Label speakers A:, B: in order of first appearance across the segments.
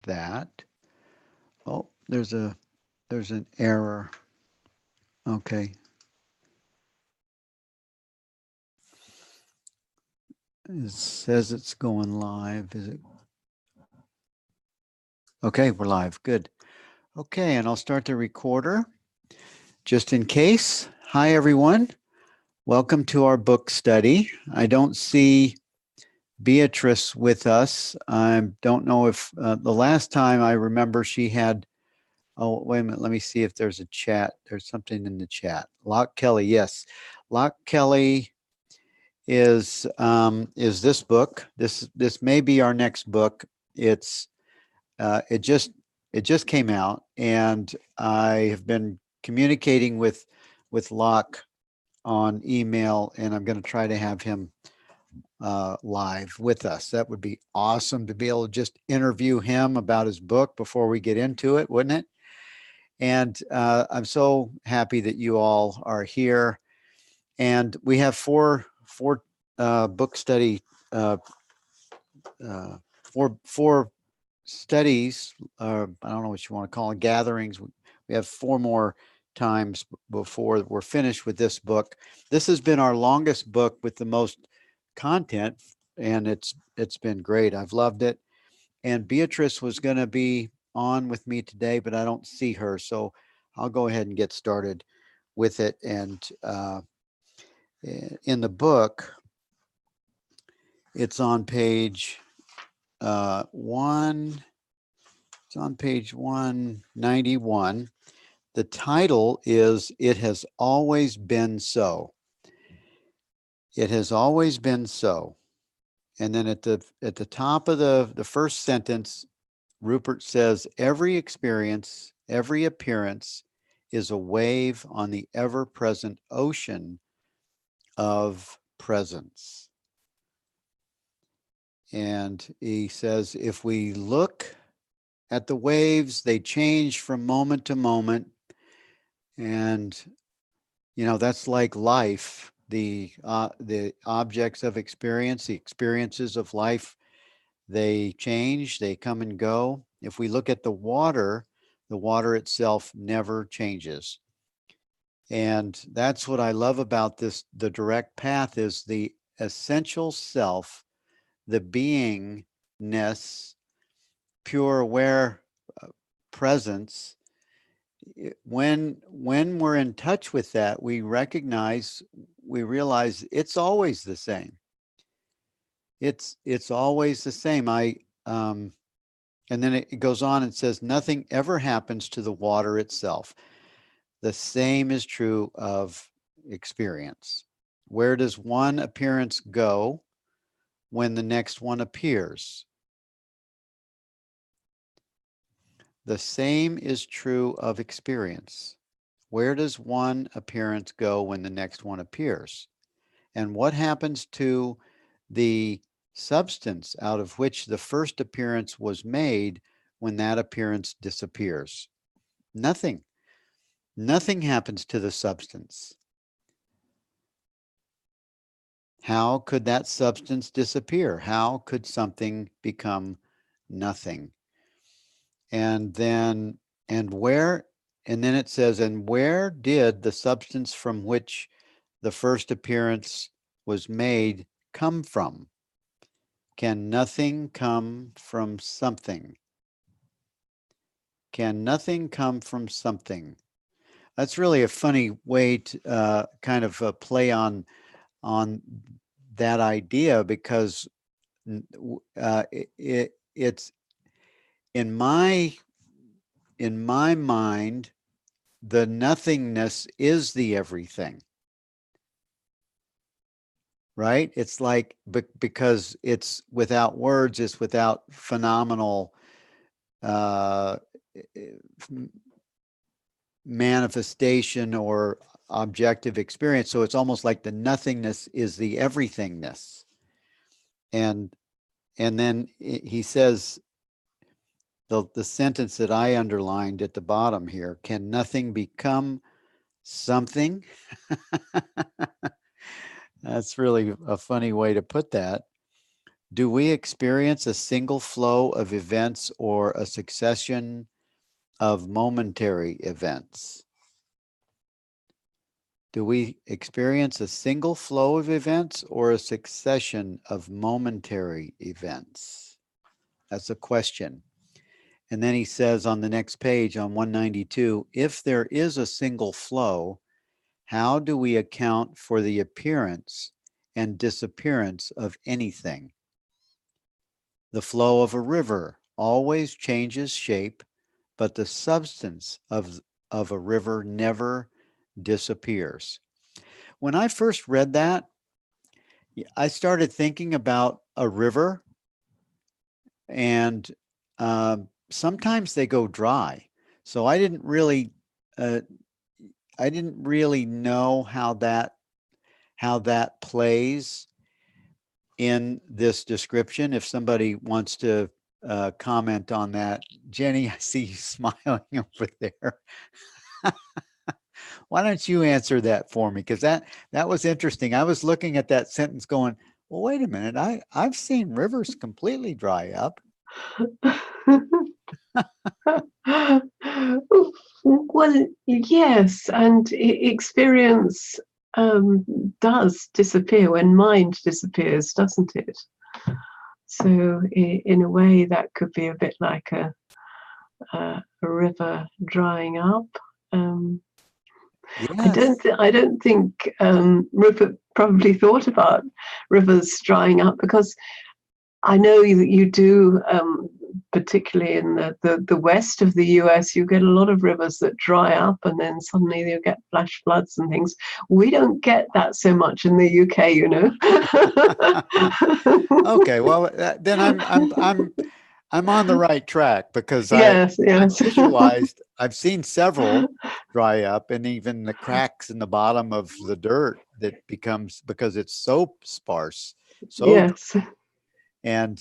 A: that. Oh, there's an error. Okay. It says it's going live. Is it? Okay, we're live. Good. Okay, and I'll start the recorder just in case. Hi, everyone. Welcome to our book study. I don't see Beatrice with us. I don't know if the last time I remember she had. Oh, wait a minute. Let me see if there's a chat. There's something in the chat. Lock Kelly, yes. Lock Kelly is this book. This may be our next book. It's it just came out, and I have been communicating with Locke on email, and I'm going to try to have him live with us. That would be awesome to be able to just interview him about his book before we get into it, wouldn't it? And I'm so happy that you all are here. And we have four book study, uh, four studies. I don't know what you want to call them, gatherings. We have four more times before we're finished with this book. This has been our longest book with the most content, and it's been great. I've loved it. And Beatrice was going to be on with me today, but I don't see her, so I'll go ahead and get started with it. And in the book, it's on page one. It's on page 191. The title is "It Has Always Been So." It has always been so. And then at the top of the first sentence, Rupert says, every experience, every appearance is a wave on the ever-present ocean of presence. And he says, if we look at the waves, they change from moment to moment. And, you know, that's like life. The objects of experience, the experiences of life, they change, they come and go. If we look at the water itself never changes. And that's what I love about this. The direct path is the essential self, the beingness, pure aware presence. When we're in touch with that, we realize it's always the same. It's always the same. And then it goes on and says, nothing ever happens to the water itself. The same is true of experience. Where does one appearance go when the next one appears? The same is true of experience. Where does one appearance go when the next one appears? And what happens to the substance out of which the first appearance was made when that appearance disappears? Nothing. Nothing happens to the substance. How could that substance disappear? How could something become nothing? And then, and then it says, and where did the substance from which the first appearance was made come from? Can nothing come from something? Can nothing come from something? That's really a funny way to kind of play on that idea, because it's in my mind, the nothingness is the everything, right? It's like, because it's without words, it's without phenomenal manifestation or objective experience. So it's almost like the nothingness is the everythingness. And then he says, the sentence that I underlined at the bottom here, can nothing become something? That's really a funny way to put that. Do we experience a single flow of events or a succession of momentary events? Do we experience a single flow of events or a succession of momentary events? That's a question. And then he says on the next page on 192, if there is a single flow, how do we account for the appearance and disappearance of anything? The flow of a river always changes shape, but the substance of a river never disappears. When I first read that, I started thinking about a river, and sometimes they go dry. So I didn't really know how that plays in this description. If somebody wants to comment on that, Jenny, I see you smiling over there. Why don't you answer that for me? Because that was interesting. I was looking at that sentence going, well, wait a minute. I've seen rivers completely dry up.
B: Well, yes, and experience does disappear when mind disappears, doesn't it? So in a way, that could be a bit like a river drying up.
A: Yes.
B: I don't think Rupert probably thought about rivers drying up, because I know that you do, particularly in the west of the US, you get a lot of rivers that dry up and then suddenly you get flash floods and things. We don't get that so much in the UK, you know.
A: Okay, well then I'm on the right track, because
B: Yes,
A: I
B: yes.
A: visualized, I've seen several dry up, and even the cracks in the bottom of the dirt that becomes, because it's so sparse, so
B: Yes.
A: and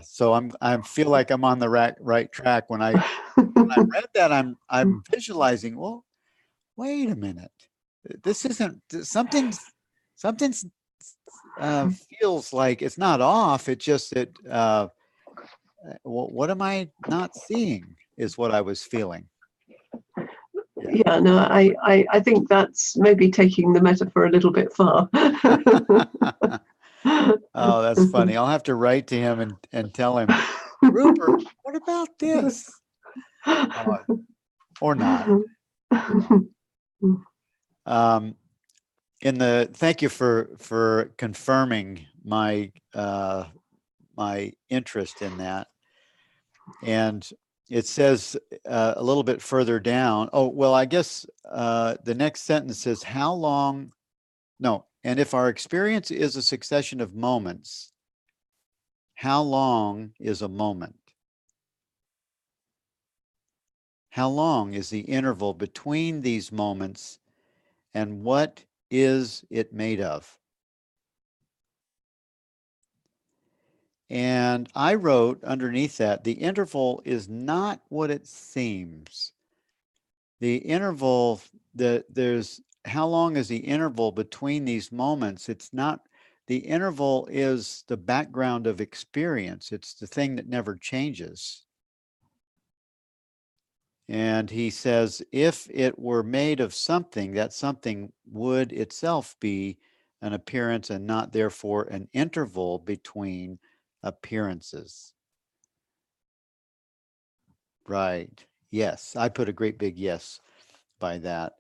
A: so I feel like I'm on the right track. When I read that, I'm visualizing, well, wait a minute, this isn't something's feels like it's not off. It's just that what am I not seeing is what I was feeling.
B: Yeah, no, I think that's maybe taking the metaphor a little bit far.
A: Oh, that's funny. I'll have to write to him and tell him, Rupert, what about this? Or not. Thank you for confirming my my interest in that. And it says a little bit further down. Oh, well, I guess the next sentence says, how long? No, and if our experience is a succession of moments, how long is a moment? How long is the interval between these moments, and what is it made of? And I wrote underneath that, the interval is not what it seems. The interval, there's how long is the interval between these moments? It's not, the interval is the background of experience. It's the thing that never changes. And he says, if it were made of something, that something would itself be an appearance and not therefore an interval between appearances. Right. Yes. I put a great big yes by that.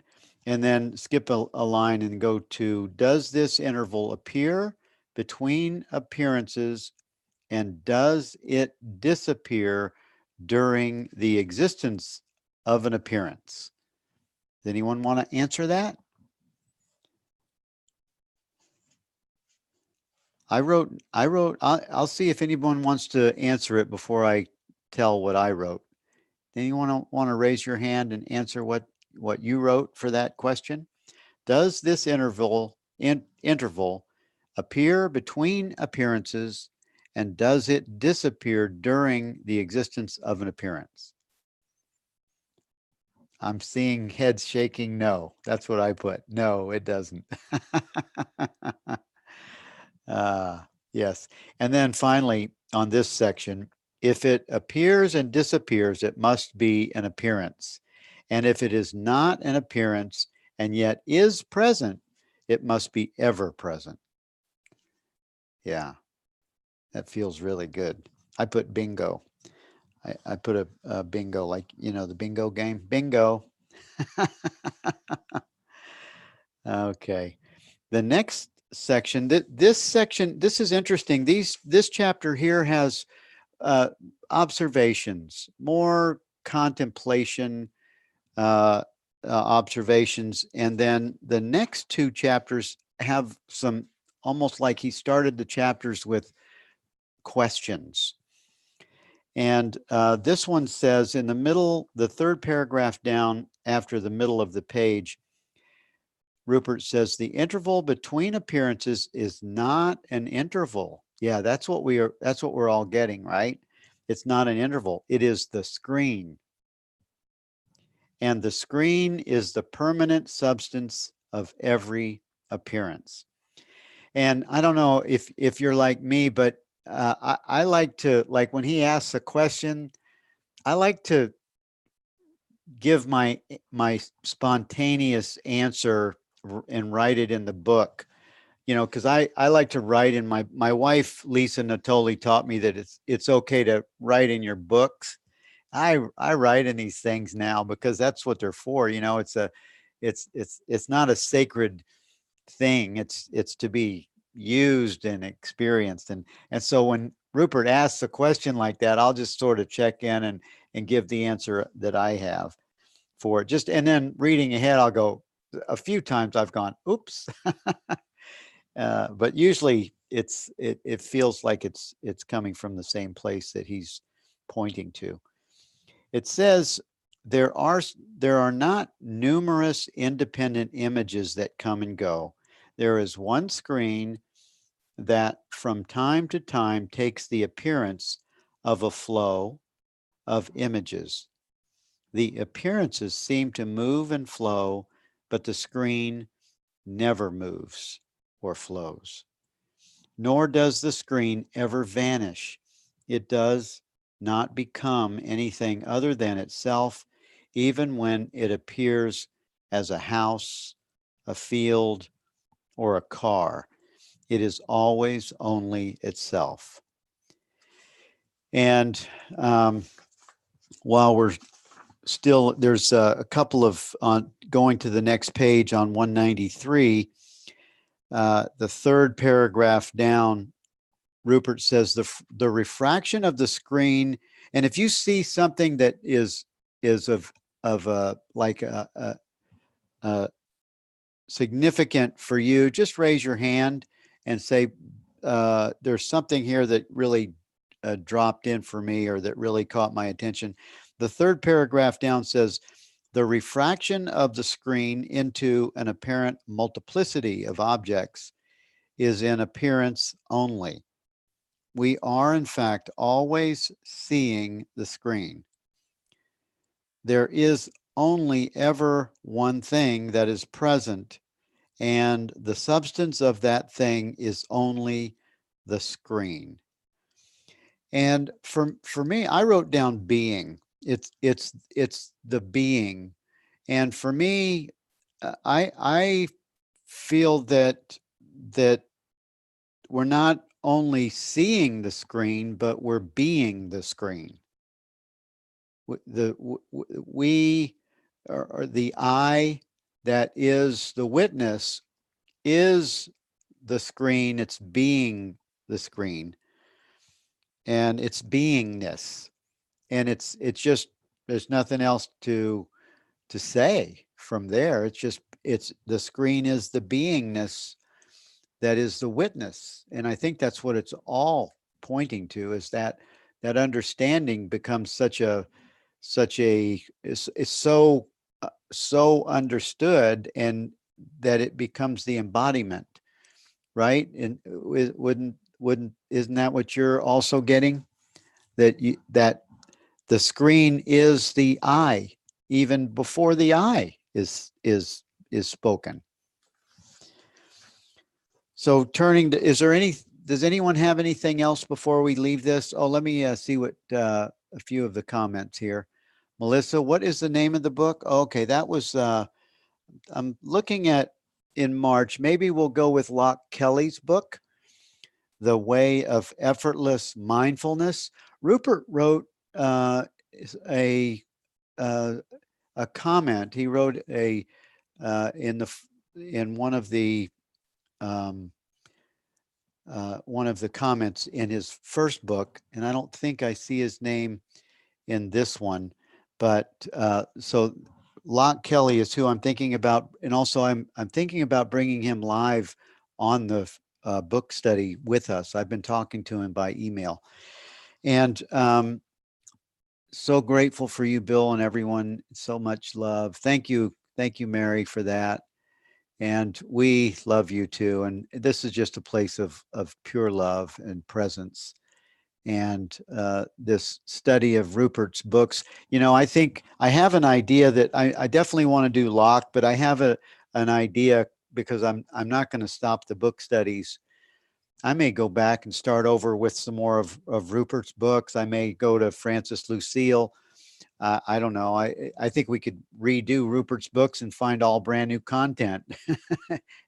A: And then skip a line and go to, does this interval appear between appearances, and does it disappear during the existence of an appearance? Does anyone want to answer that? I'll see if anyone wants to answer it before I tell what I wrote. Anyone want to raise your hand and answer what you wrote for that question? Does this interval appear between appearances, and does it disappear during the existence of an appearance? I'm seeing heads shaking no. That's what I put. No, it doesn't. Yes. And then finally, on this section, if it appears and disappears, it must be an appearance. And if it is not an appearance and yet is present, it must be ever present. Yeah, that feels really good. I put bingo. I put a bingo, like, the bingo game. Bingo. Okay. The next section, this section, this is interesting. This chapter here has observations, more contemplation, observations. And then the next two chapters have some, almost like he started the chapters with questions. And this one says in the middle, the third paragraph down after the middle of the page, Rupert says the interval between appearances is not an interval. Yeah, that's what we're all getting, right? It's not an interval. It is the screen. And the screen is the permanent substance of every appearance. And I don't know if you're like me, but I like to, like when he asks a question, I like to give my spontaneous answer and write it in the book, because I like to write in my wife, Lisa Natoli, taught me that it's okay to write in your books. I write in these things now because that's what they're for. It's not a sacred thing. It's to be used and experienced. And so when Rupert asks a question like that, I'll just sort of check in and give the answer that I have for it. And then reading ahead, I'll go, a few times I've gone, oops. But usually it feels like it's coming from the same place that he's pointing to. It says there are not numerous independent images that come and go. There is one screen that from time to time takes the appearance of a flow of images. The appearances seem to move and flow, but the screen never moves or flows. Nor does the screen ever vanish. It does not become anything other than itself, even when it appears as a house, a field, or a car. It is always only itself. And while we're still, there's a couple of, going to the next page on 193, the third paragraph down, Rupert says the refraction of the screen, and if you see something that is of like a significant for you, just raise your hand and say, there's something here that really dropped in for me, or that really caught my attention. The third paragraph down says, the refraction of the screen into an apparent multiplicity of objects is in appearance only. We are, in fact, always seeing the screen. There is only ever one thing that is present, and the substance of that thing is only the screen. And for me, I wrote down being. It's the being. And for me, I feel that we're not only seeing the screen, but we're being the screen. We or the I that is the witness is the screen. It's being the screen, and it's beingness, and it's just, there's nothing else to say from there. It's the screen is the beingness that is the witness. And I think that's what it's all pointing to, is that understanding becomes is so understood, and that it becomes the embodiment, right? And isn't that what you're also getting? That the screen is the I, even before the I is spoken. So turning to, is there does anyone have anything else before we leave this? Oh, let me see what a few of the comments here. Melissa, what is the name of the book? Oh, okay, that was, I'm looking at in March. Maybe we'll go with Locke Kelly's book, The Way of Effortless Mindfulness. Rupert wrote a comment. He wrote a in one of the comments in his first book, and I don't think I see his name in this one, but so Locke Kelly is who I'm thinking about, and also I'm thinking about bringing him live on the book study with us. I've been talking to him by email, and so grateful for you, Bill, and everyone. So much love. Thank you, Mary, for that. And we love you too. And this is just a place of pure love and presence. And this study of Rupert's books, you know, I think I have an idea that I definitely want to do Locke, but I have an idea, because I'm not going to stop the book studies. I may go back and start over with some more of Rupert's books. I may go to Francis Lucille. I don't know. I think we could redo Rupert's books and find all brand new content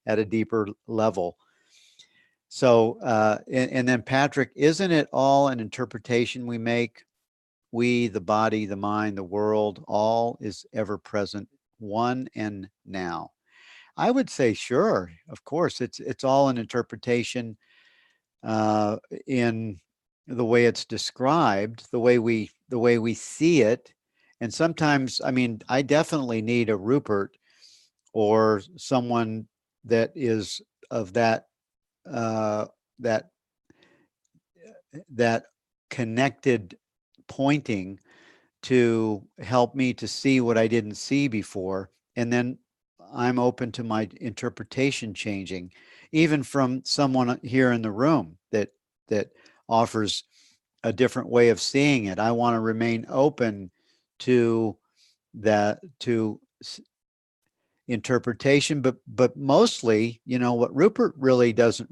A: at a deeper level. So, and then Patrick, isn't it all an interpretation we make? We, the body, the mind, the world, all is ever present, one and now. I would say, sure, of course, it's all an interpretation in the way it's described, the way we see it. And sometimes, I mean, I definitely need a Rupert or someone that is of that that connected pointing to help me to see what I didn't see before. And then I'm open to my interpretation changing, even from someone here in the room that offers a different way of seeing it. I want to remain open to that, to interpretation, but mostly, you know, what Rupert really doesn't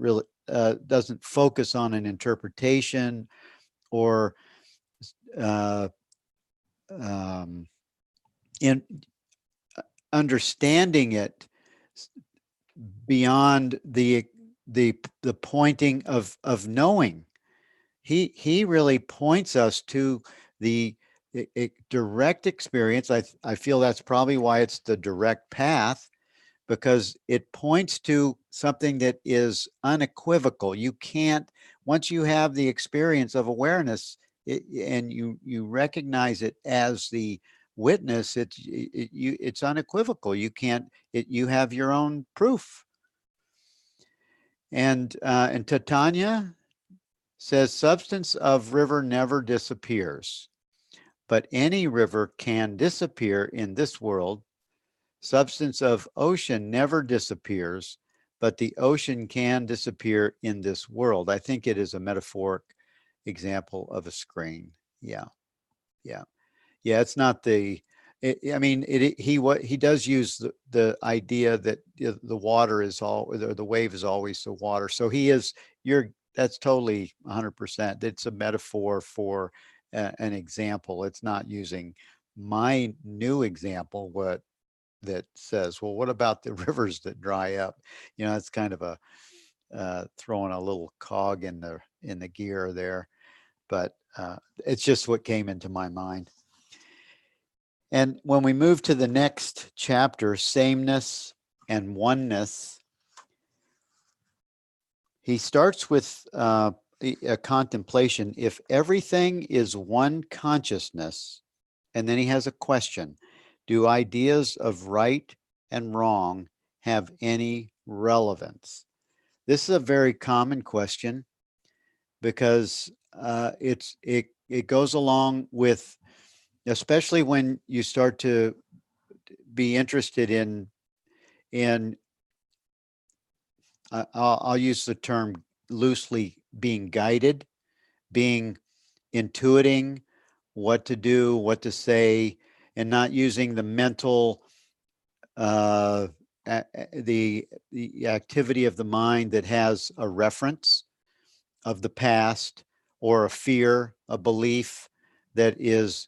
A: focus on an interpretation or in understanding it beyond the pointing of knowing. He really points us to the direct experience. I feel that's probably why it's the direct path, because it points to something that is unequivocal. You can't, once you have the experience of awareness, and you recognize it as the witness, it's unequivocal. You can't, you have your own proof. And Titania says, substance of river never disappears, but any river can disappear in this world. Substance of ocean never disappears, but the ocean can disappear in this world. I think it is a metaphoric example of a screen. Yeah. It's not the. I mean, he does use the idea that the water is all, or the wave is always the water. So he is. That's totally 100%. It's a metaphor for an example. It's not using my new example, that says, well, what about the rivers that dry up? You know, it's kind of a throwing a little cog in the gear there, but it's just what came into my mind. And when we move to the next chapter, Sameness and Oneness, he starts with a contemplation. If everything is one consciousness, and then he has a question: do ideas of right and wrong have any relevance? This is a very common question, because it goes along with, especially when you start to be interested in I'll use the term loosely, being guided, being intuiting what to do, what to say, and not using the mental the activity of the mind that has a reference. of the past, or a fear, a belief that is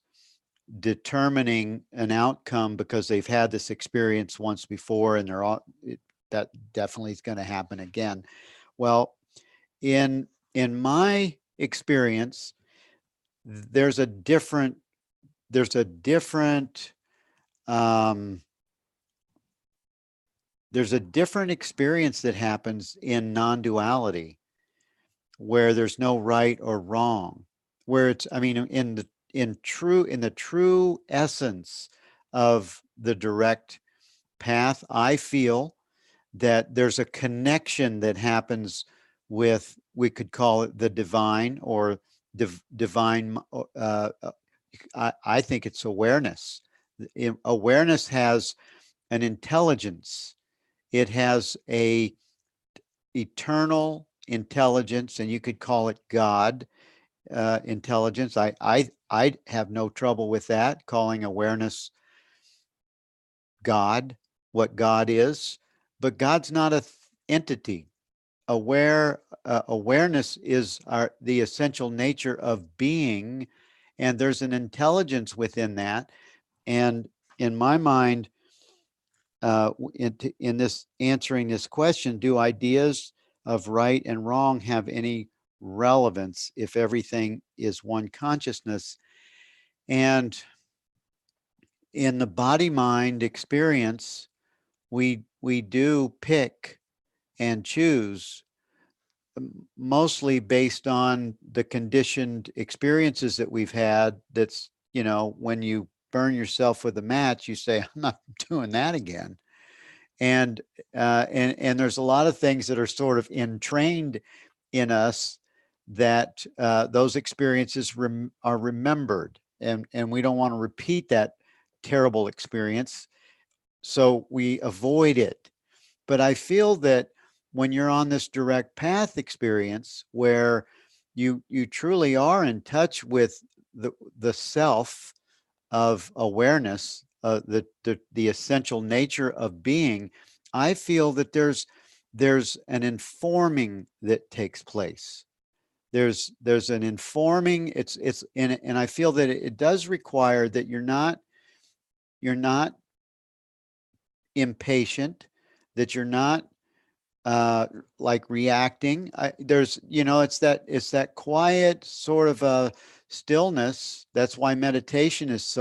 A: determining an outcome because they've had this experience once before, and that definitely is going to happen again. Well, in my experience, there's a different um, there's a different experience that happens in non-duality, where there's no right or wrong, where it's, I mean, in the true essence of the direct path, I feel that there's a connection that happens with, we could call it the divine, or divine. I think it's awareness. Awareness has an intelligence. It has a eternal intelligence, and you could call it God intelligence. I have no trouble with that, calling awareness God, what God is, but God's not a entity. Awareness is the essential nature of being, and there's an intelligence within that. And in my mind, in this answering this question, do ideas of right and wrong have any relevance if everything is one consciousness? And in the body-mind experience, we do pick and choose, mostly based on the conditioned experiences that we've had. That's, when you burn yourself with a match, you say, I'm not doing that again. And there's a lot of things that are sort of entrained in us, that those experiences are remembered, and we don't want to repeat that terrible experience, so we avoid it. But I feel that when you're on this direct path experience, where you truly are in touch with the self of awareness, the essential nature of being, I feel that there's an informing that takes place. There's an informing. And I feel that it does require that you're not impatient, that you're not like reacting. It's that quiet sort of a stillness. That's why meditation is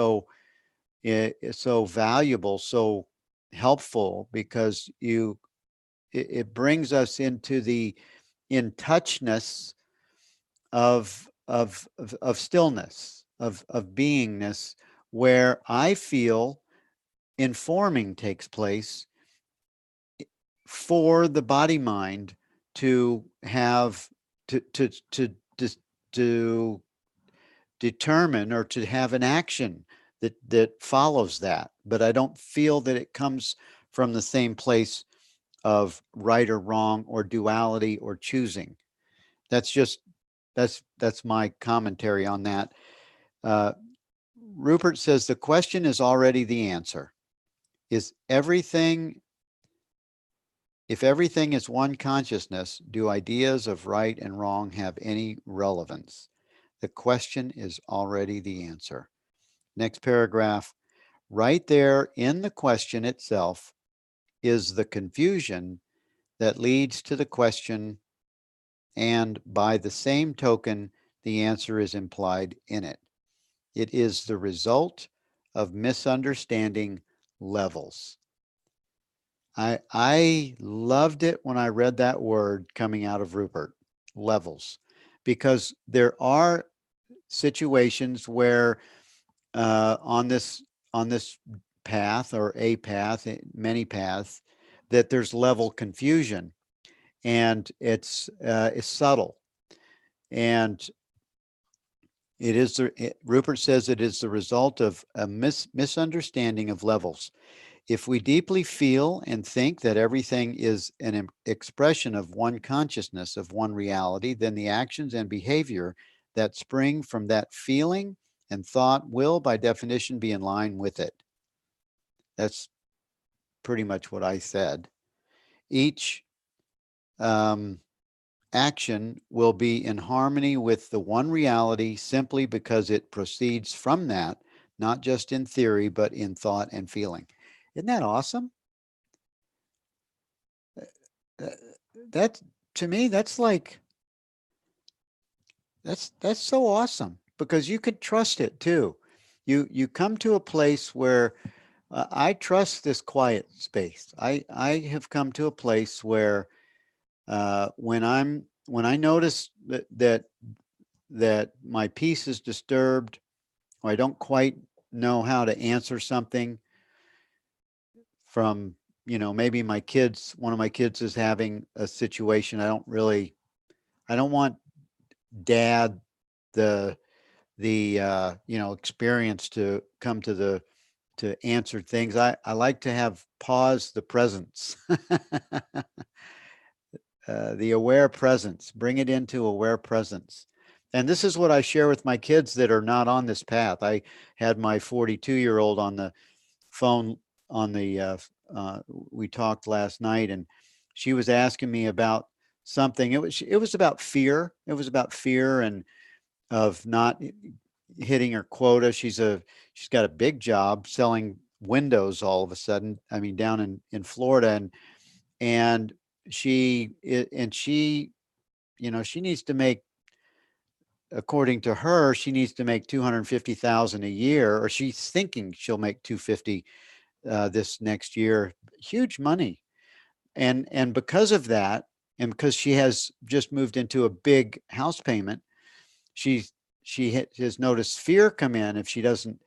A: it's so valuable, so helpful, because it brings us into the in touchness of stillness, of beingness, where I feel informing takes place for the body mind to have to determine, or to have an action that follows that. But I don't feel that it comes from the same place of right or wrong, or duality, or choosing. That's my commentary on that. uh, Rupert says the question is already the answer. Is everything If everything is one consciousness, do ideas of right and wrong have any relevance? The question is already the answer. Next paragraph. Right there in the question itself is the confusion that leads to the question, and by the same token, the answer is implied in it. It is the result of misunderstanding levels. I loved it when I read that word coming out of Rupert, levels, because there are situations where on this path, or a path, many paths, that there's level confusion, and it's subtle, and Rupert says it is the result of a misunderstanding of levels. If we deeply feel and think that everything is an expression of one consciousness, of one reality, then the actions and behavior that spring from that feeling and thought will, by definition, be in line with it. That's pretty much what I said. Each action will be in harmony with the one reality simply because it proceeds from that, not just in theory, but in thought and feeling. Isn't that awesome? That, to me, that's like, that's so awesome, because you could trust it too. You come to a place where I trust this quiet space. I have come to a place where when I notice that my peace is disturbed, or I don't quite know how to answer something from, maybe one of my kids is having a situation. I don't want dad, the experience to come to answer things. I like to have pause the presence. The aware presence, bring it into aware presence. And this is what I share with my kids that are not on this path. I had my 42-year-old on the phone we talked last night, and she was asking me about something. It was about fear. It was about fear and of not hitting her quota. She's got a big job selling windows all of a sudden. I mean, down in Florida, and she she needs to make, according to her, she needs to make 250,000 a year, or she's thinking she'll make 250 this next year. Huge money. And because of that, and because she has just moved into a big house payment, she has noticed fear come in if she doesn't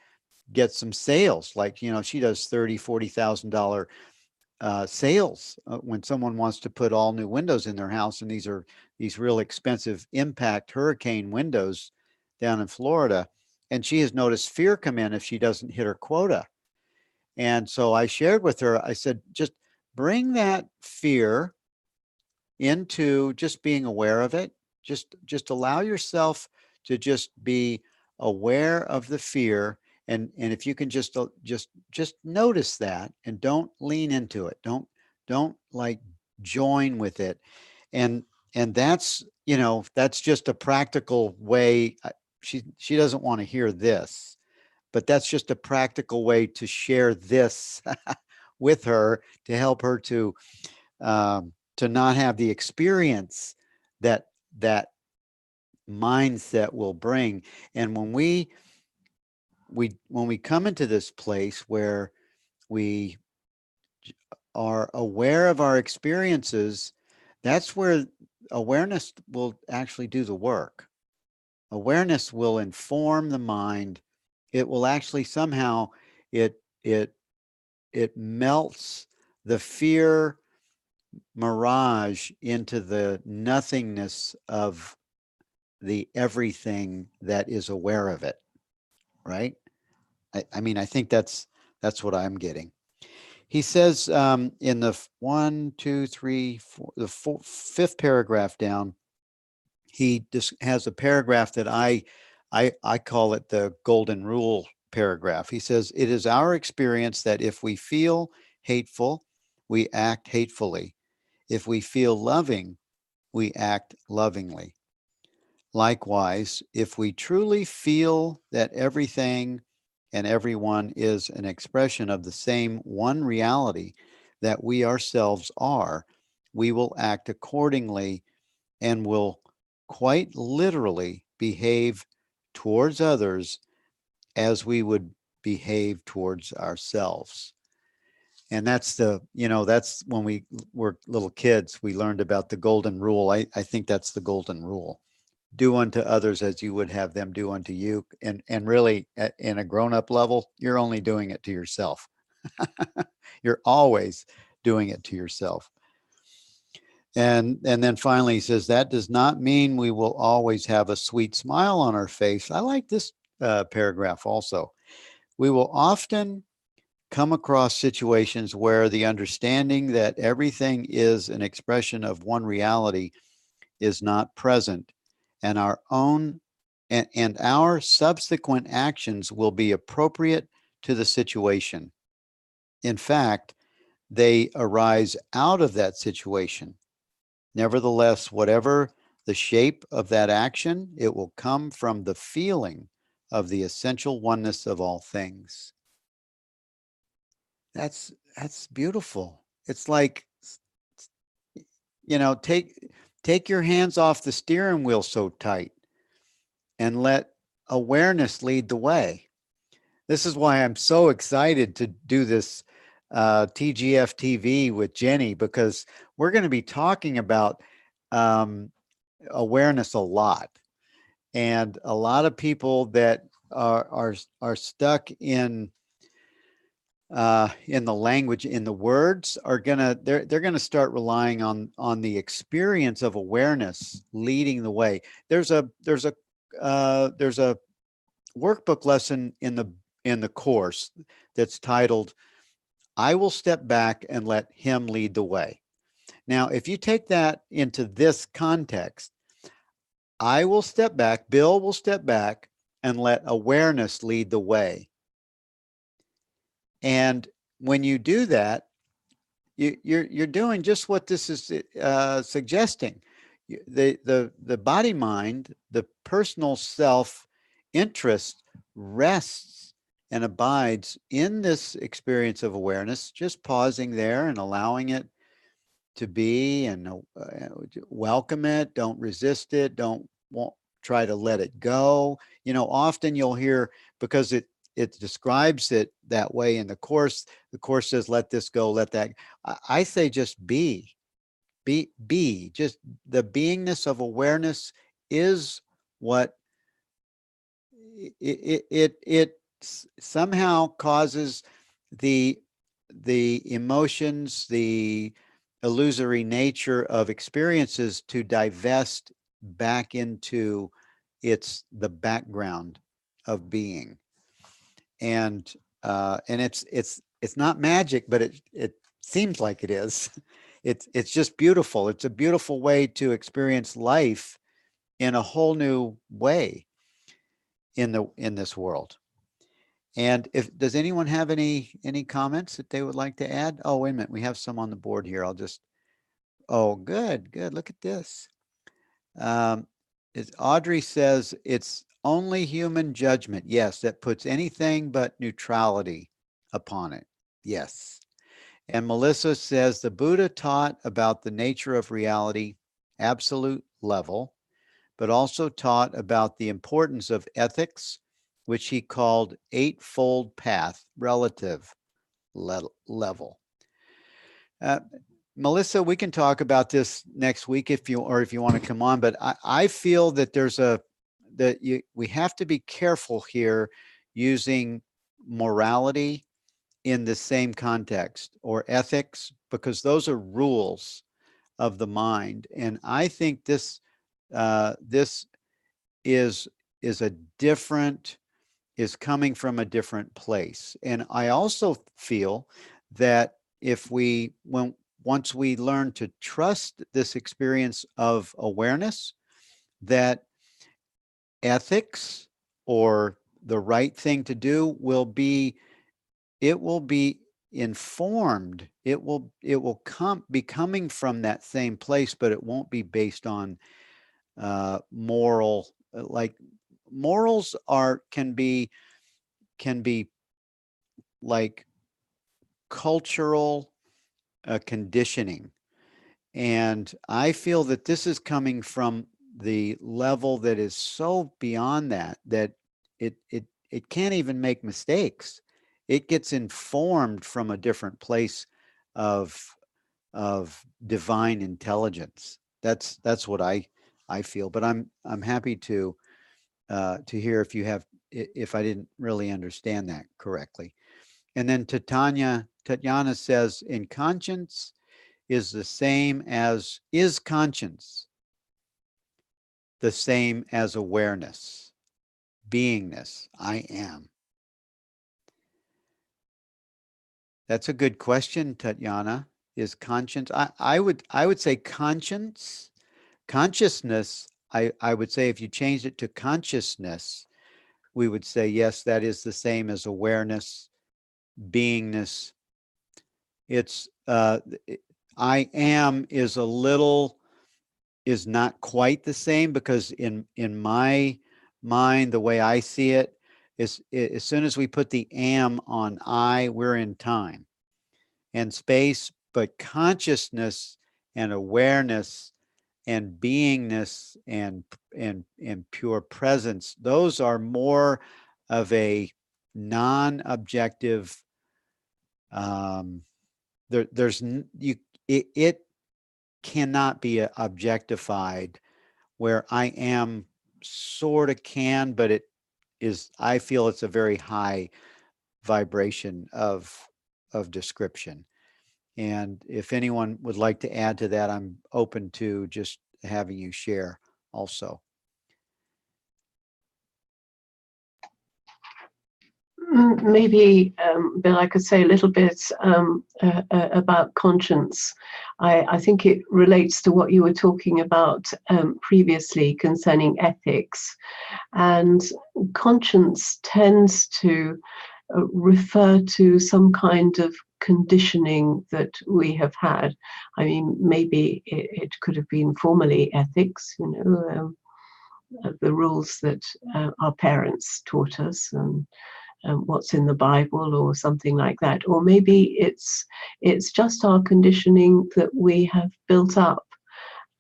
A: get some sales. Like, she does $30,000-$40,000 sales when someone wants to put all new windows in their house, and these are these real expensive impact hurricane windows down in Florida. And she has noticed fear come in if she doesn't hit her quota. And so I shared with her, I said, just bring that fear into just being aware of it. Just allow yourself to just be aware of the fear. And if you can just notice that, and don't lean into it. Don't like join with it. And that's, that's just a practical way. She doesn't want to hear this, but that's just a practical way to share this with her, to help her to not have the experience that mindset will bring. And when we come into this place where we are aware of our experiences, that's where awareness will actually do the work. Awareness will inform the mind. It will actually somehow, it melts the fear mirage into the nothingness of the everything that is aware of it, right? I mean, I think that's what I'm getting. He says in the fifth paragraph down, he just has a paragraph that I call it the golden rule paragraph. He says, it is our experience that if we feel hateful, we act hatefully. If we feel loving, we act lovingly. Likewise, if we truly feel that everything and everyone is an expression of the same one reality that we ourselves are, we will act accordingly and will quite literally behave towards others as we would behave towards ourselves. And that's that's when we were little kids, we learned about the golden rule. I think that's the golden rule. Do unto others as you would have them do unto you. And really, in a grown-up level, you're only doing it to yourself. You're always doing it to yourself. And then finally, he says, that does not mean we will always have a sweet smile on our face. I like this paragraph also. We will often come across situations where the understanding that everything is an expression of one reality is not present, and our own and our subsequent actions will be appropriate to the situation. In fact, they arise out of that situation. Nevertheless, whatever the shape of that action, it will come from the feeling of the essential oneness of all things. That's beautiful. It's like, you know, take your hands off the steering wheel so tight and let awareness lead the way. This is why I'm so excited to do this TGF TV with Jenny, because we're going to be talking about awareness a lot. And a lot of people that are stuck in the language, in the words, are they're gonna start relying on the experience of awareness leading the way. There's a workbook lesson in the course that's titled, "I will step back and let him lead the way." Now, if you take that into this context, I will step back, Bill will step back and let awareness lead the way. And when you do that, you're doing just what this is suggesting. The body mind, the personal self interest rests and abides in this experience of awareness, just pausing there and allowing it to be, and welcome it. Don't resist it. Don't try to let it go. You know, often you'll hear, because it describes it that way in the course. The course says, let this go, let that. I say just be. Just the beingness of awareness is what it somehow causes the emotions, the illusory nature of experiences to divest back into the background of being. And it's not magic, but it seems like it is. It's just beautiful. It's a beautiful way to experience life in a whole new way in this world. And does anyone have any comments that they would like to add? Oh, wait a minute, we have some on the board here. Oh, good. Look at this. Audrey says it's only human judgment. Yes, that puts anything but neutrality upon it. Yes. And Melissa says the Buddha taught about the nature of reality, absolute level, but also taught about the importance of ethics, which he called eightfold path, relative level. Melissa, we can talk about this next week if you want to come on, but I feel that we have to be careful here using morality in the same context, or ethics, because those are rules of the mind. And I think this is coming from a different place. And I also feel that once we learn to trust this experience of awareness, that ethics, or the right thing to do, will be informed. It will be coming from that same place, but it won't be based on moral, like morals can be like cultural conditioning. And I feel that this is coming from the level that is so beyond that it can't even make mistakes. It gets informed from a different place of divine intelligence. That's what I feel. But I'm happy to hear if I didn't really understand that correctly. And then Tatiana says, in conscience is conscience the same as awareness, beingness, I am? That's a good question, Tatiana. Is conscience, I would say conscience, consciousness, I would say if you changed it to consciousness, we would say, yes, that is the same as awareness, beingness. It's I am is a little is not quite the same, because in my mind, the way I see it is, as soon as we put the am on I, we're in time and space, but consciousness and awareness and beingness and pure presence, those are more of a non-objective, there's you it cannot be objectified, where I am sort of can, but it is, I feel it's a very high vibration of description. And if anyone would like to add to that, I'm open to just having you share also.
B: Maybe, Bill, I could say a little bit about conscience. I think it relates to what you were talking about previously concerning ethics. And conscience tends to refer to some kind of conditioning that we have had. I mean, maybe it could have been formerly ethics, the rules that our parents taught us, and what's in the Bible or something like that. Or maybe it's just our conditioning that we have built up,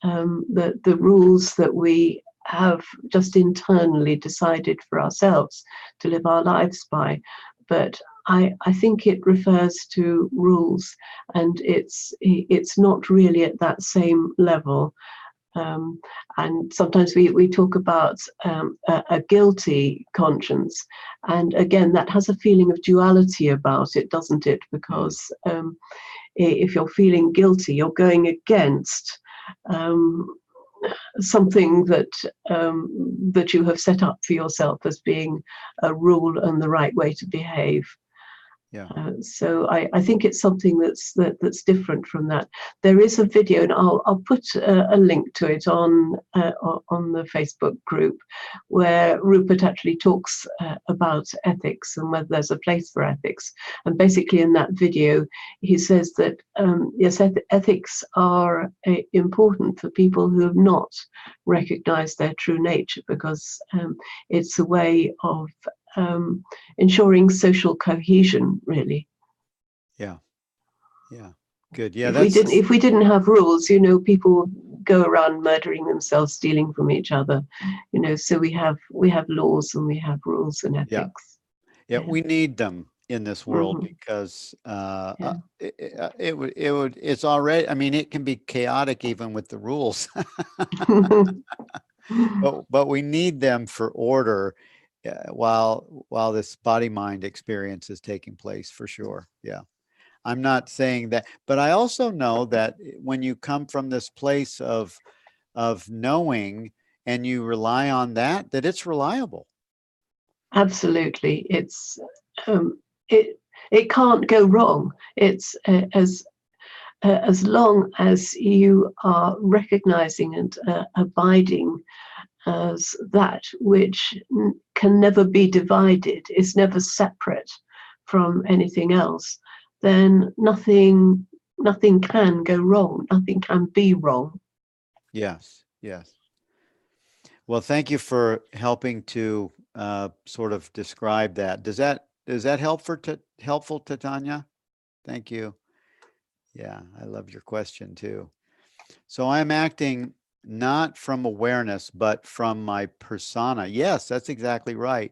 B: the rules that we have just internally decided for ourselves to live our lives by. But I think it refers to rules, and it's not really at that same level. And sometimes we talk about a guilty conscience, and again, that has a feeling of duality about it, doesn't it? Because if you're feeling guilty, you're going against something that that you have set up for yourself as being a rule and the right way to behave.
A: Yeah.
B: So I think it's something that's different from that. There is a video, and I'll put a link to it on the Facebook group, where Rupert actually talks about ethics and whether there's a place for ethics. And basically, in that video, he says that yes, ethics are important for people who have not recognized their true nature, because it's a way of ensuring social cohesion, really.
A: Yeah. Good. Yeah.
B: If we didn't have rules, people go around murdering themselves, stealing from each other. So we have laws and we have rules and ethics.
A: Yeah. We need them in this world, because it's already, I mean, it can be chaotic even with the rules. but we need them for order, while this body mind experience is taking place, for sure. Yeah. I'm not saying that, but I also know that when you come from this place of knowing, and you rely on that it's reliable.
B: Absolutely. It's it can't go wrong. It's as long as you are recognizing and abiding as that which can never be divided, is never separate from anything else, then nothing can go wrong. Nothing can be wrong.
A: Yes. Well, thank you for helping to sort of describe that. Does that helpful to Tanya? Thank you. Yeah, I love your question too. So I'm acting not from awareness, but from my persona. Yes, that's exactly right.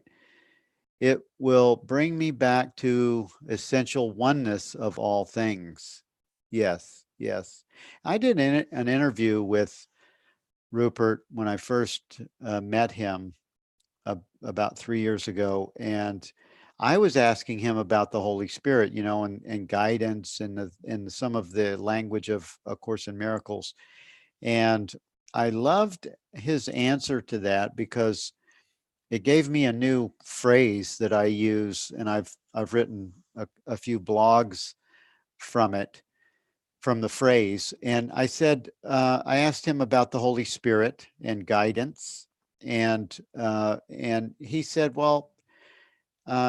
A: It will bring me back to essential oneness of all things. Yes. I did an interview with Rupert when I first met him about 3 years ago, and I was asking him about the Holy Spirit, and guidance, and some of the language of A Course in Miracles. And I loved his answer to that, because it gave me a new phrase that I use, and I've written a few blogs from the phrase. And I said, I asked him about the Holy Spirit and guidance, and he said, well,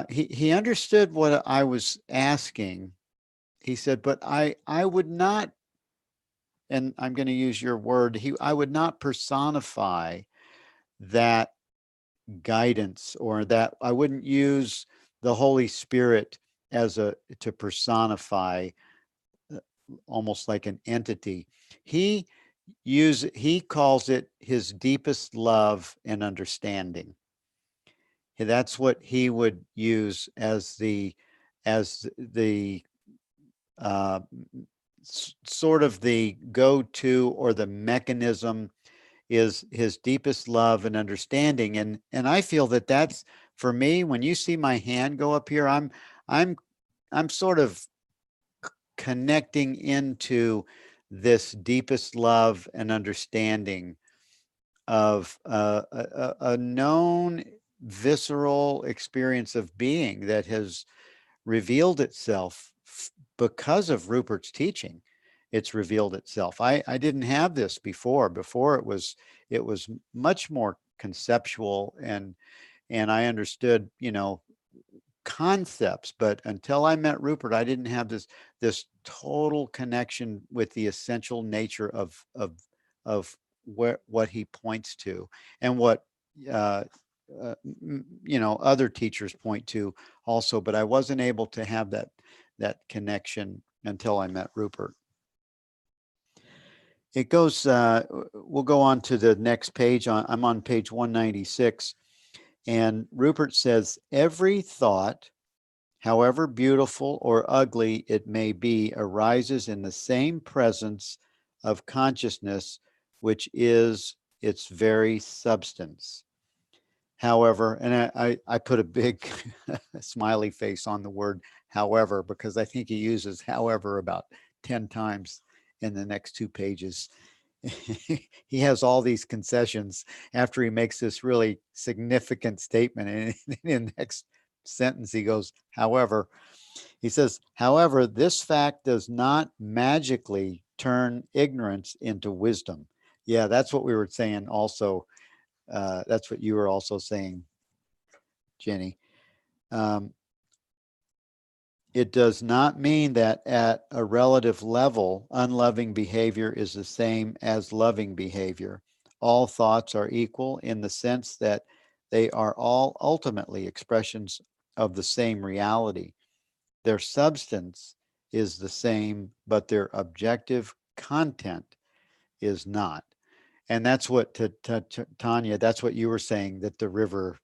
A: he understood what I was asking. He said, but I would not and I'm going to use your word, I would not personify that guidance, or that I wouldn't use the Holy Spirit to personify, almost like an entity. He he calls it his deepest love and understanding. That's what he would use as the uh, sort of the go-to, or the mechanism, is his deepest love and understanding. And I feel that that's, for me, when you see my hand go up here, I'm I'm sort of connecting into this deepest love and understanding of a known visceral experience of being that has revealed itself because of Rupert's teaching. It's revealed itself. I didn't have this before. Before, it was much more conceptual, and I understood, concepts, but until I met Rupert, I didn't have this total connection with the essential nature of what he points to, and what uh, other teachers point to also. But I wasn't able to have that connection until I met Rupert. It goes. We'll go on to the next page. I'm on page 196, and Rupert says, every thought, however beautiful or ugly it may be, arises in the same presence of consciousness, which is its very substance. However, and I put a big smiley face on the word however, because I think he uses however about 10 times in the next 2 pages. He has all these concessions after he makes this really significant statement. And in the next sentence, he goes, however, he says, however, this fact does not magically turn ignorance into wisdom. Yeah, that's what we were saying also. That's what you were also saying, Jenny. Um, it does not mean that at a relative level, unloving behavior is the same as loving behavior. All thoughts are equal in the sense that they are all ultimately expressions of the same reality. Their substance is the same, but their objective content is not. And that's what, Tanya, that's what you were saying, that the river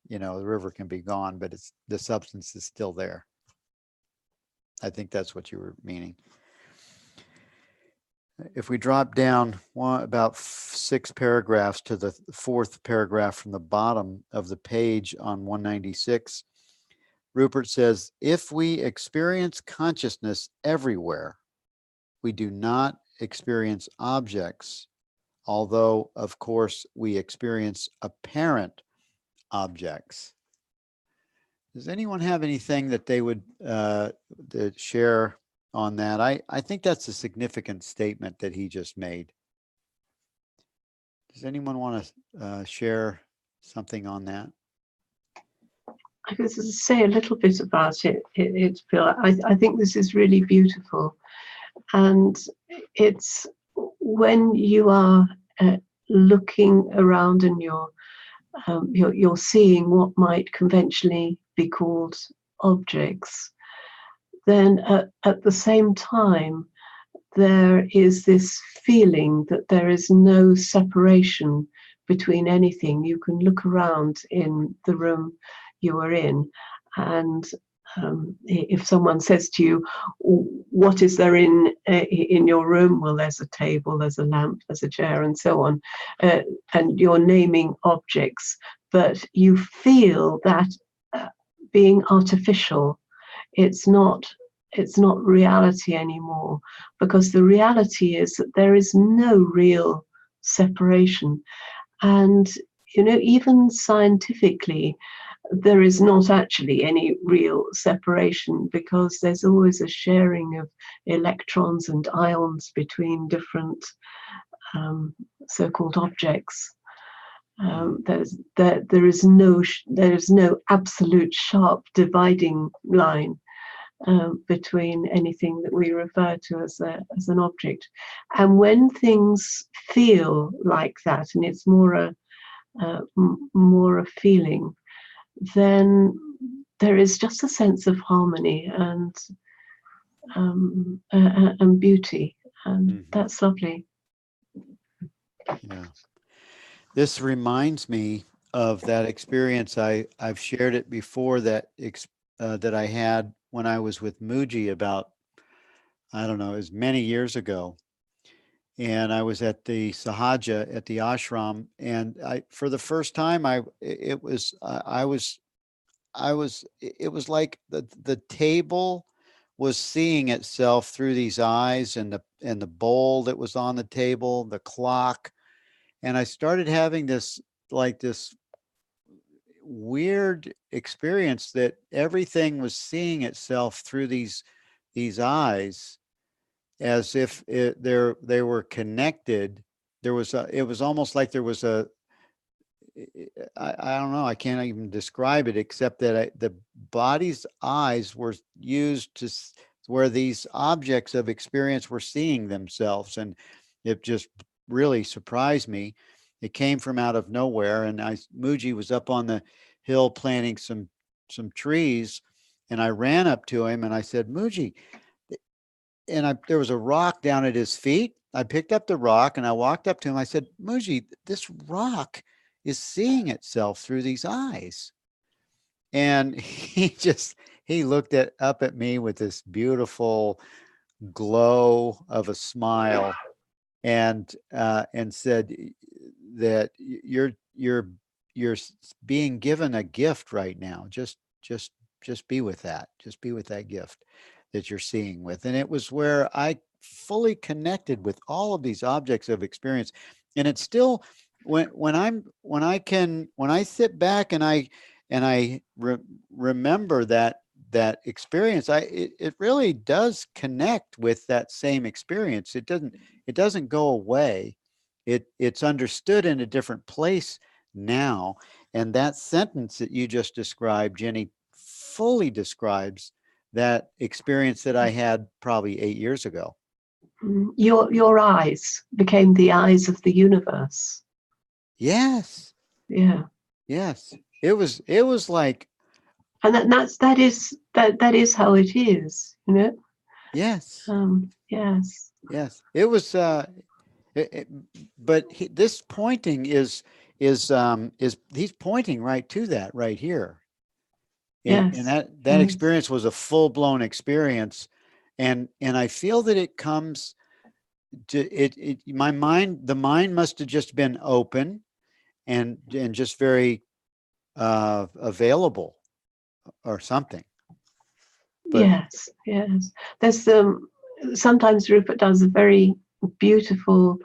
A: can be gone, but the substance is still there. I think that's what you were meaning. If we drop down about 6 paragraphs to the 4th paragraph from the bottom of the page on 196, Rupert says, if we experience consciousness everywhere, we do not experience objects, although, of course, we experience apparent objects. Does anyone have anything that they would share on that? I think that's a significant statement that he just made. Does anyone want to share something on that?
B: I could say a little bit about it. Phil. I think this is really beautiful, and it's when you are looking around and you're seeing what might conventionally be called objects, then at the same time there is this feeling that there is no separation between anything. You can look around in the room you are in, and if someone says to you, what is there in your room? Well, there's a table, there's a lamp, there's a chair, and so on. And you're naming objects, but you feel that being artificial. It's not reality anymore, because the reality is that there is no real separation. And even scientifically, there is not actually any real separation, because there's always a sharing of electrons and ions between different so-called objects. There is no absolute sharp dividing line. between anything that we refer to as an object. And when things feel like that, and it's more a feeling, then there is just a sense of harmony and beauty, and that's lovely.
A: Yeah. This reminds me of that experience. I've shared it before, that that I had when I was with Muji about, I don't know, it was many years ago. And I was at the Sahaja at the ashram, and for the first time, it was it was like the table was seeing itself through these eyes, and the bowl that was on the table, the clock, and I started having this weird experience that everything was seeing itself through these eyes, as if they were connected. It was almost like there was I don't know, I can't even describe it, except that the body's eyes were used where these objects of experience were seeing themselves, and it just really surprised me. It came from out of nowhere, and Muji was up on the hill planting some trees, and I ran up to him and I said, Muji, and there was a rock down at his feet. I picked up the rock and I walked up to him. I said, Muji, this rock is seeing itself through these eyes. And he looked up at me with this beautiful glow of a smile, and said that you're being given a gift right now. Just be with that. Just be with that gift that you're seeing with. And it was where I fully connected with all of these objects of experience. And it's still, when I sit back and I remember that experience, it really does connect with that same experience. It doesn't go away. It's understood in a different place now. And that sentence that you just described, Jenny, fully describes that experience that I had probably 8 years ago.
B: Your eyes became the eyes of the universe.
A: Yes.
B: Yeah.
A: Yes. It was like,
B: And that is how it is, you know.
A: yes.
B: Yes.
A: Yes. It was but this pointing is he's pointing right to that right here. And
B: Yes.
A: that
B: Yes.
A: experience was a full-blown experience, and I feel that it comes to the mind must have just been open and just very available or something. But
B: Yes. Yes. There's sometimes Rupert does a very beautiful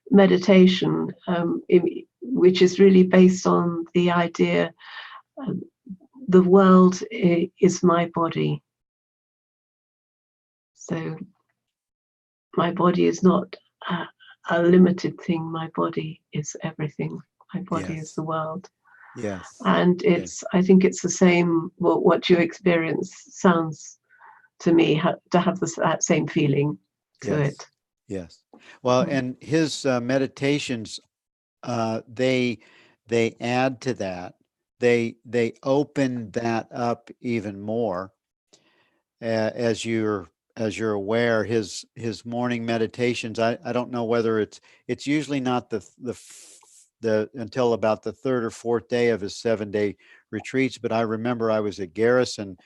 B: meditation, which is really based on the idea, um, the world is my body. So my body is not a limited thing. My body is everything. My body is
A: yes,
B: the world.
A: yes,
B: And
A: yes,
B: I think it's the same, what you experience sounds to me to have that same feeling to
A: yes,
B: it.
A: yes. Well, and his meditations, they add to that. They open that up even more. As you're aware, his morning meditations. I don't know whether it's usually not the until about the third or fourth day of his 7-day retreats. But I remember I was at Garrison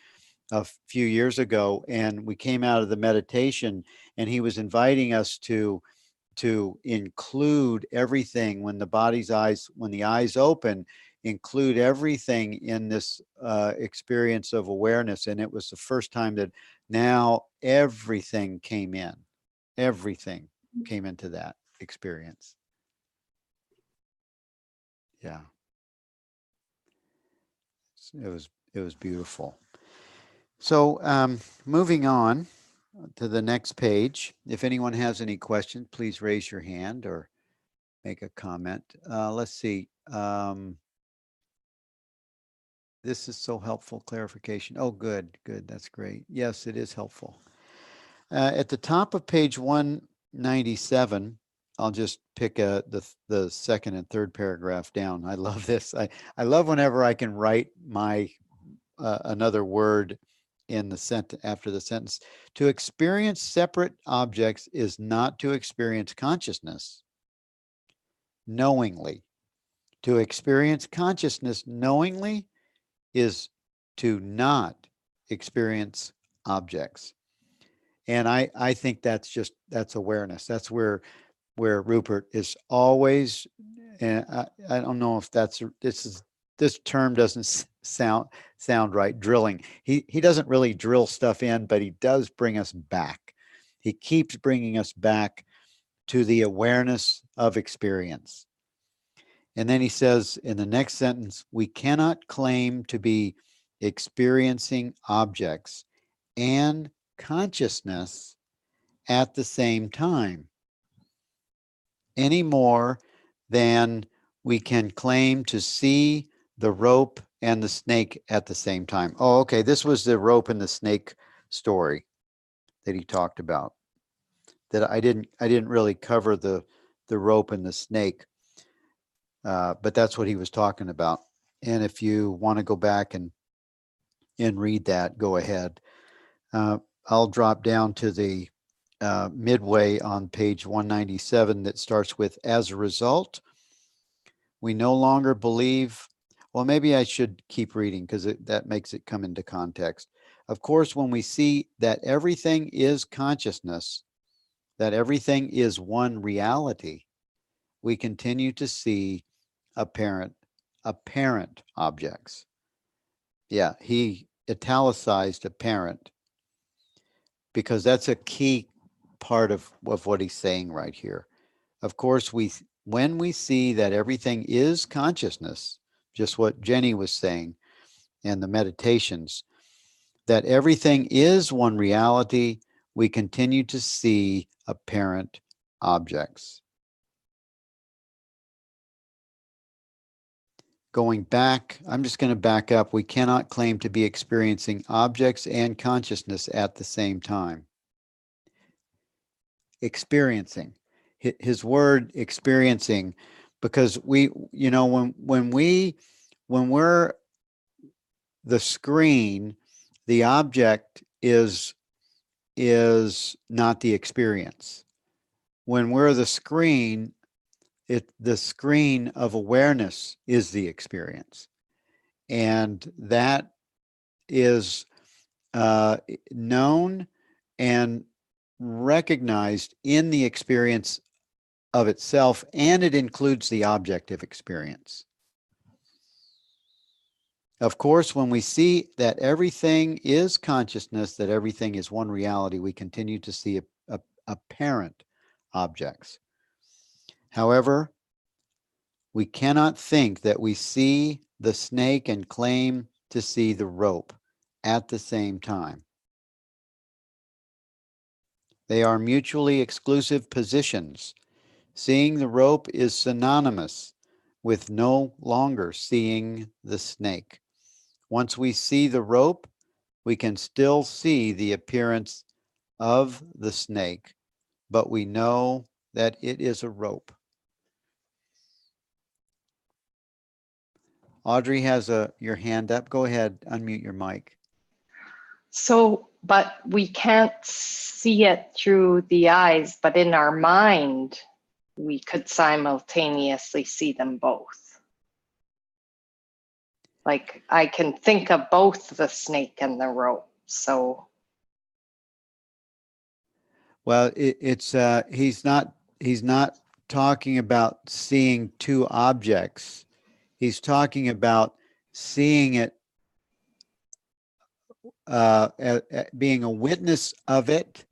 A: a few years ago, and we came out of the meditation, and he was inviting us to include everything when the eyes open, include everything in this experience of awareness. And it was the first time that now everything came into that experience. Yeah, it was beautiful. So moving on to the next page, if anyone has any questions, please raise your hand or make a comment. Let's see. This is so helpful clarification. Oh, good, good. That's great. Yes, it is helpful. At the top of page 197, I'll just pick the second and third paragraph down. I love this. I love whenever I can write my another word in the sentence after the sentence. To experience separate objects is not to experience consciousness knowingly. To experience consciousness knowingly is to not experience objects. And I think that's awareness. That's where Rupert is always, and I don't know if this term doesn't sound right, drilling. He doesn't really drill stuff in, but he does bring us back. He keeps bringing us back to the awareness of experience. And then he says in the next sentence, we cannot claim to be experiencing objects and consciousness at the same time any more than we can claim to see the rope and the snake at the same time. Oh, okay. This was the rope and the snake story that he talked about. That I didn't really cover the rope and the snake, but that's what he was talking about. And if you want to go back and read that, go ahead. I'll drop down to the midway on page 197 that starts with, as a result, we no longer believe, well, maybe I should keep reading because that makes it come into context. Of course, when we see that everything is consciousness, that everything is one reality, we continue to see apparent objects. Yeah, he italicized apparent because that's a key part of what he's saying right here. Of course, when we see that everything is consciousness, just what Jenny was saying and the meditations, that everything is one reality, we continue to see apparent objects. Going back, I'm just going to back up. We cannot claim to be experiencing objects and consciousness at the same time. Experiencing. His word experiencing, because when we're the screen, the object is not the experience. When we're the screen, the screen of awareness is the experience. And that is known and recognized in the experience of itself, and it includes the objective experience. Of course, when we see that everything is consciousness, that everything is one reality, we continue to see apparent objects. However, we cannot think that we see the snake and claim to see the rope at the same time. They are mutually exclusive positions. Seeing the rope is synonymous with no longer seeing the snake. Once we see the rope, we can still see the appearance of the snake, but we know that it is a rope. Audrey has your hand up. Go ahead, unmute your mic.
C: So, but we can't see it through the eyes, but in our mind, we could simultaneously see them both. Like I can think of both the snake and the rope. So,
A: well, he's not talking about seeing two objects. He's talking about seeing it, being a witness of it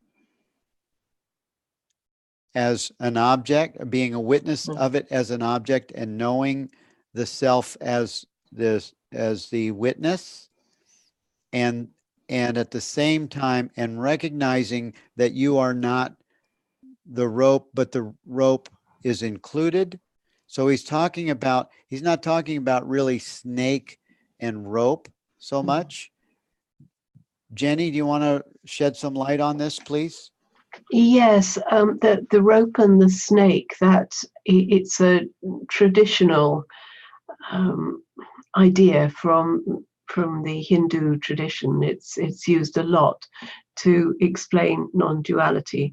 A: as an object, being a witness of it as an object, and knowing the self as the witness, and at the same time, and recognizing that you are not the rope, but the rope is included. So he's not talking about really snake and rope so much. Jenny, do you want to shed some light on this, please?
B: Yes, the rope and the snake, that it's a traditional idea from the Hindu tradition. It's used a lot to explain non-duality,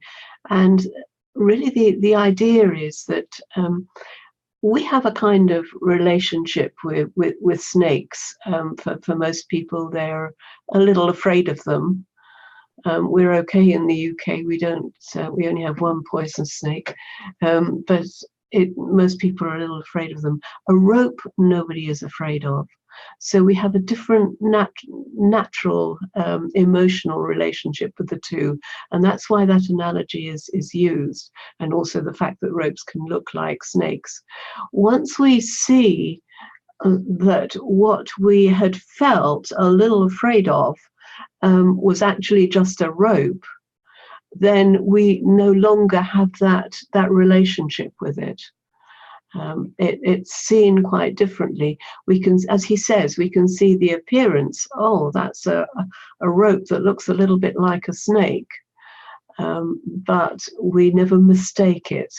B: and really the idea is that we have a kind of relationship with snakes. For most people, they're a little afraid of them. We're okay in the UK. We don't. We only have one poison snake, but most people are a little afraid of them. A rope, nobody is afraid of. So we have a different natural emotional relationship with the two, and that's why that analogy is used, and also the fact that ropes can look like snakes. Once we see that what we had felt a little afraid of was actually just a rope, then we no longer have that relationship with it. It's seen quite differently. We can, as he says, we can see the appearance. Oh, that's a rope that looks a little bit like a snake, but we never mistake it.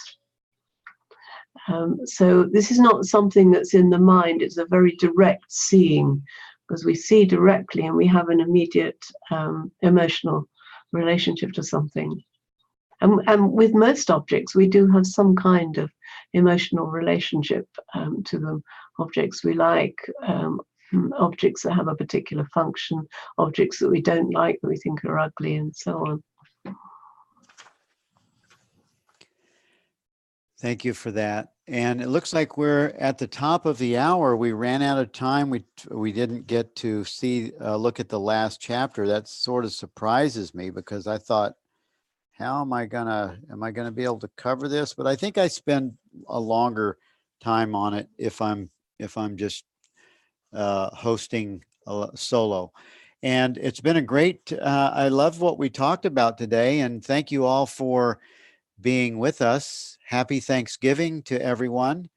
B: So this is not something that's in the mind. It's a very direct seeing, because we see directly and we have an immediate emotional relationship to something. And with most objects, we do have some kind of emotional relationship to them. Objects we like, objects that have a particular function, objects that we don't like, that we think are ugly, and so on.
A: Thank you for that. And it looks like we're at the top of the hour. We ran out of time. We didn't get to see look at the last chapter. That sort of surprises me, because I thought, how am I gonna be able to cover this? But I think I spend a longer time on it if I'm just hosting solo. And it's been a great. I love what we talked about today, and thank you all for being with us. Happy Thanksgiving to everyone,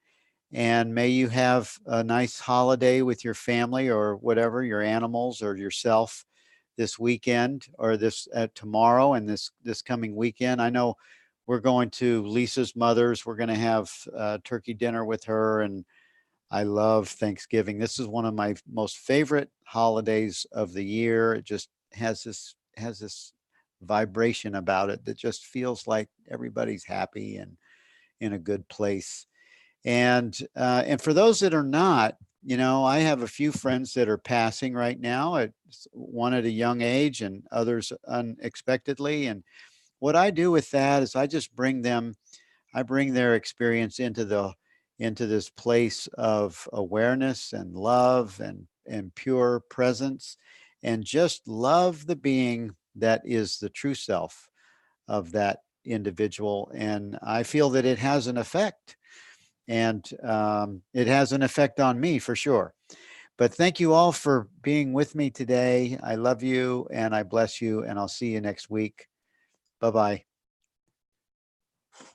A: and may you have a nice holiday with your family or whatever, your animals or yourself, this weekend, or this tomorrow and this coming weekend. I know we're going to Lisa's mother's. We're going to have turkey dinner with her, and I love Thanksgiving. This is one of my most favorite holidays of the year. It just has this vibration about it that just feels like everybody's happy and in a good place. And for those that are not, I have a few friends that are passing right now, one at a young age and others unexpectedly. And what I do with that is I bring their experience into this place of awareness and love and pure presence, and just love the being that is the true self of that individual. And I feel that it has an effect, and it has an effect on me for sure. But thank you all for being with me today. I love you and I bless you, and I'll see you next week. Bye-bye.